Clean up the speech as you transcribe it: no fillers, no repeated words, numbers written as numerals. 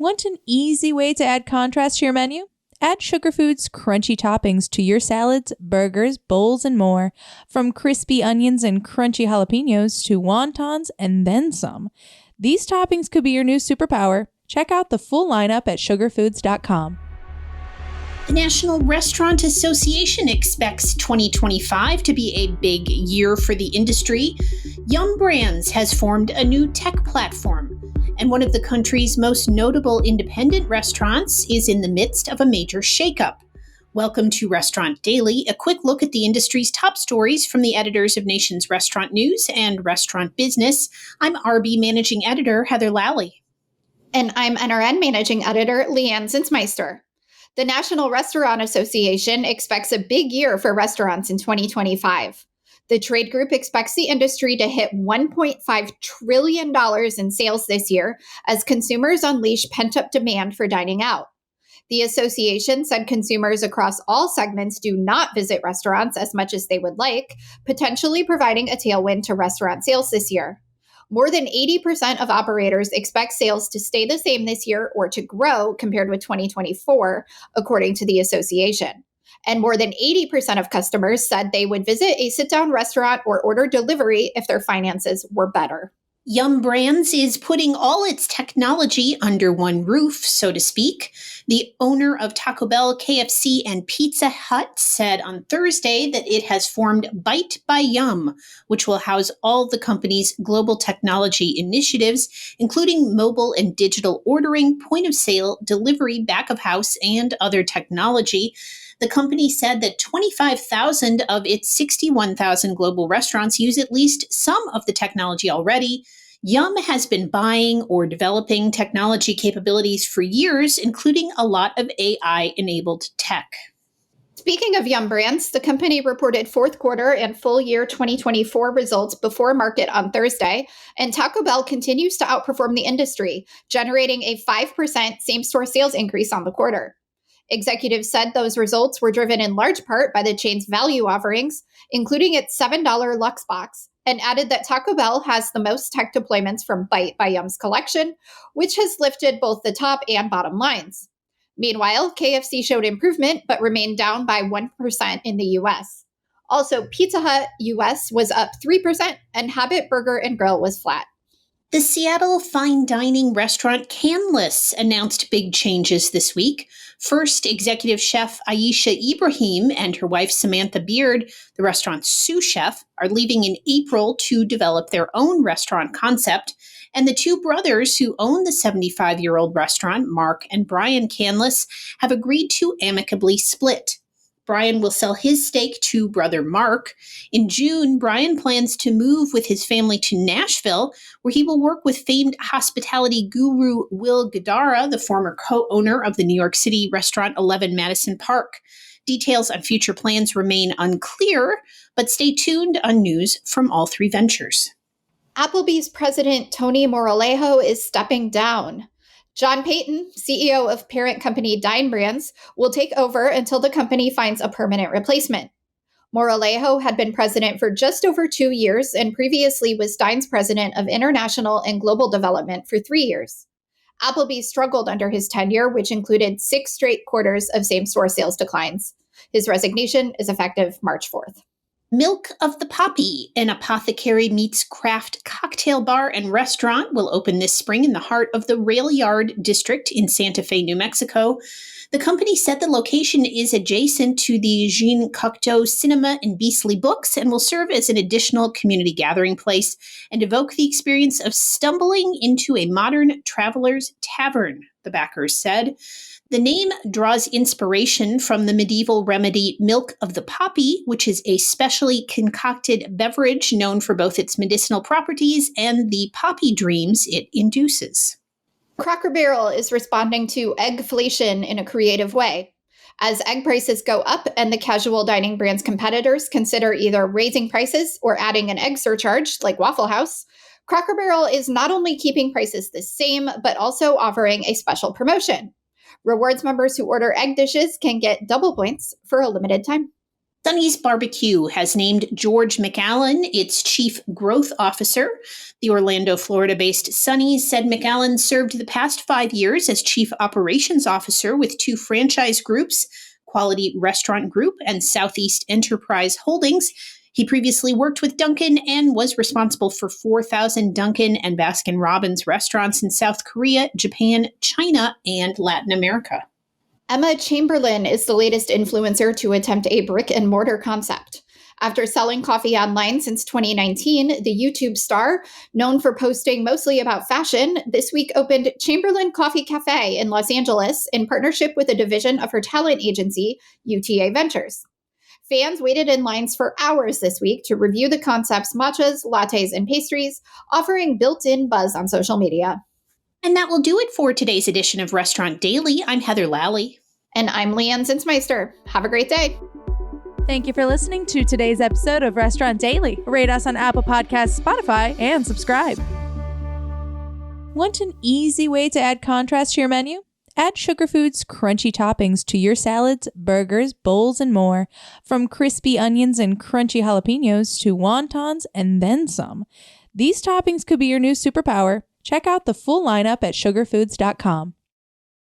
Want an easy way to add contrast to your menu? Add Sugar Foods crunchy toppings to your salads, burgers, bowls, and more. From crispy onions and crunchy jalapenos to wontons and then some. These toppings could be your new superpower. Check out the full lineup at sugarfoods.com. The National Restaurant Association expects 2025 to be a big year for the industry. Yum Brands has formed a new tech platform, and one of the country's most notable independent restaurants is in the midst of a major shakeup. Welcome to Restaurant Daily, a quick look at the industry's top stories from the editors of Nation's Restaurant News and Restaurant Business. I'm RB Managing Editor Heather Lally. And I'm NRN Managing Editor Leanne Zinsmeister. The National Restaurant Association expects a big year for restaurants in 2025. The trade group expects the industry to hit $1.5 trillion in sales this year as consumers unleash pent-up demand for dining out. The association said consumers across all segments do not visit restaurants as much as they would like, potentially providing a tailwind to restaurant sales this year. More than 80% of operators expect sales to stay the same this year or to grow compared with 2024, according to the association. And more than 80% of customers said they would visit a sit-down restaurant or order delivery if their finances were better. Yum Brands is putting all its technology under one roof, so to speak. The owner of Taco Bell, KFC, and Pizza Hut said on Thursday that it has formed Bite by Yum, which will house all the company's global technology initiatives, including mobile and digital ordering, point of sale, delivery, back of house, and other technology. The company said that 25,000 of its 61,000 global restaurants use at least some of the technology already. Yum has been buying or developing technology capabilities for years, including a lot of AI-enabled tech. Speaking of Yum Brands, the company reported fourth quarter and full year 2024 results before market on Thursday, and Taco Bell continues to outperform the industry, generating a 5% same-store sales increase on the quarter. Executives said those results were driven in large part by the chain's value offerings, including its $7 Luxe Box, and added that Taco Bell has the most tech deployments from Bite by Yum's collection, which has lifted both the top and bottom lines. Meanwhile, KFC showed improvement but remained down by 1% in the U.S. Also, Pizza Hut U.S. was up 3%, and Habit Burger and Grill was flat. The Seattle fine dining restaurant Canlis announced big changes this week. First, executive chef Aisha Ibrahim and her wife Samantha Beard, the restaurant's sous chef, are leaving in April to develop their own restaurant concept. And the two brothers who own the 75-year-old restaurant, Mark and Brian Canlis, have agreed to amicably split. Brian will sell his stake to brother Mark. In June, Brian plans to move with his family to Nashville, where he will work with famed hospitality guru Will Guidara, the former co-owner of the New York City restaurant 11 Madison Park. Details on future plans remain unclear, but stay tuned on news from all three ventures. Applebee's president Tony Moralejo is stepping down. John Payton, CEO of parent company Dine Brands, will take over until the company finds a permanent replacement. Moralejo had been president for just over 2 years and previously was Dine's president of international and global development for 3 years. Applebee's struggled under his tenure, which included 6 straight quarters of same-store sales declines. His resignation is effective March 4th. Milk of the Poppy, an apothecary meets craft cocktail bar and restaurant, will open this spring in the heart of the Rail Yard District in Santa Fe, New Mexico. The company said the location is adjacent to the Jean Cocteau Cinema and Beasley Books and will serve as an additional community gathering place and evoke the experience of stumbling into a modern traveler's tavern, the backers said. The name draws inspiration from the medieval remedy Milk of the Poppy, which is a specially concocted beverage known for both its medicinal properties and the poppy dreams it induces. Cracker Barrel is responding to eggflation in a creative way. As egg prices go up and the casual dining brand's competitors consider either raising prices or adding an egg surcharge like Waffle House, Cracker Barrel is not only keeping prices the same, but also offering a special promotion. Rewards members who order egg dishes can get double points for a limited time. Sonny's Barbecue has named George McAllen its Chief Growth Officer. The Orlando, Florida-based Sonny's said McAllen served the past 5 years as Chief Operations Officer with 2 franchise groups, Quality Restaurant Group and Southeast Enterprise Holdings. He previously worked with Dunkin' and was responsible for 4,000 Dunkin' and Baskin-Robbins restaurants in South Korea, Japan, China, and Latin America. Emma Chamberlain is the latest influencer to attempt a brick-and-mortar concept. After selling coffee online since 2019, the YouTube star, known for posting mostly about fashion, this week opened Chamberlain Coffee Cafe in Los Angeles in partnership with a division of her talent agency, UTA Ventures. Fans waited in lines for hours this week to review the concept's matchas, lattes, and pastries, offering built-in buzz on social media. And that will do it for today's edition of Restaurant Daily. I'm Heather Lally. And I'm Leanne Zinsmeister. Have a great day. Thank you for listening to today's episode of Restaurant Daily. Rate us on Apple Podcasts, Spotify, and subscribe. Want an easy way to add contrast to your menu? Add Sugar Foods crunchy toppings to your salads, burgers, bowls, and more. From crispy onions and crunchy jalapenos to wontons and then some. These toppings could be your new superpower. Check out the full lineup at sugarfoods.com.